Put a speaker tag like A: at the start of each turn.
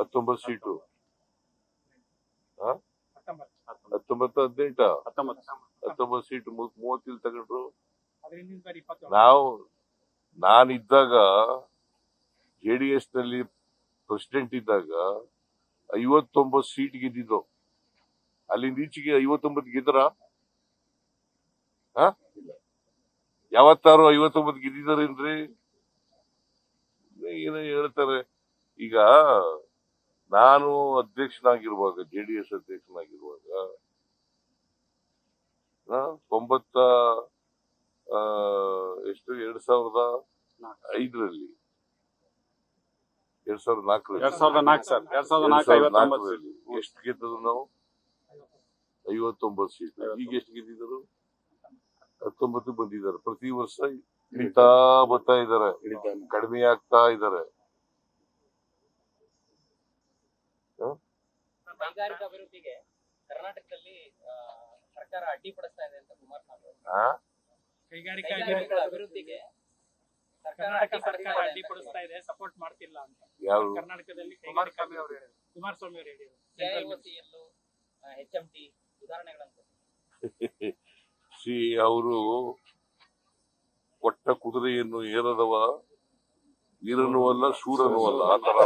A: 19 seat 19 18 seat 30 ತಗೊಂಡ್ರು. ನಾನಿದ್ದಾಗ JDS ನಲ್ಲಿ president ಇದ್ದಾಗ 59 ಸೀಟ್ ಗೆದ್ದಿದ್ದು. ಅಲ್ಲಿಂದ ಈಚೆಗೆ 59 ಗೆದ್ರ ಯಾವತ್ತಾರು 59 ಗೆದ್ದಿದಾರೇನ್ರಿ? ಏನೋ ಹೇಳ್ತಾರೆ. ಈಗ ನಾನು ಅಧ್ಯಕ್ಷನಾಗಿರುವಾಗ, JDS ಅಧ್ಯಕ್ಷನಾಗಿರುವಾಗ 2005ರಲ್ಲಿ 2004ರಲ್ಲಿ ಎಷ್ಟು ಗೆದ್ದದು ನಾವು? 59 ಸೀಟ್. ಈಗ ಎಷ್ಟು ಗೆದ್ದಿದ್ರು? 19 ಬಂದಿದ್ದಾರೆ. ಪ್ರತಿ ವರ್ಷ ಇಳಿತಾ ಬರ್ತಾ ಇದ್ದಾರೆ, ಕಡಿಮೆ ಆಗ್ತಾ ಇದ್ದಾರೆ.
B: ಕೈಗಾರಿಕಾ ಅಭಿವೃದ್ಧಿಗೆ ಕರ್ನಾಟಕದಲ್ಲಿ ಸರ್ಕಾರ ಅಡ್ಡಿಪಡಿಸ್ತಾ ಇದೆ ಅಂತ ಕುಮಾರಸ್ವಾಮಿ ಕೈಗಾರಿಕಾ ಅಭಿವೃದ್ಧಿಗೆ ಕರ್ನಾಟಕ ಸರ್ಕಾರ ಅಡ್ಡಿಪಡಿಸ್ತಾ ಇದೆ, ಸಪೋರ್ಟ್ ಮಾಡ್ತಿಲ್ಲ ಅಂತ ಕರ್ನಾಟಕದಲ್ಲಿ ಕುಮಾರಸ್ವಾಮಿ ಅವರು ಹೇಳಿದರು. KIOCL, HMT ಉದಾಹರಣೆಗಳಂತ
A: ಅವರು ಕೊಟ್ಟ ಕುದುರೆಯನ್ನು ಏರದವ ವೀರನೂ ಅಲ್ಲ, ಶೂರನೂ ಅಲ್ಲ. ಆ ತರ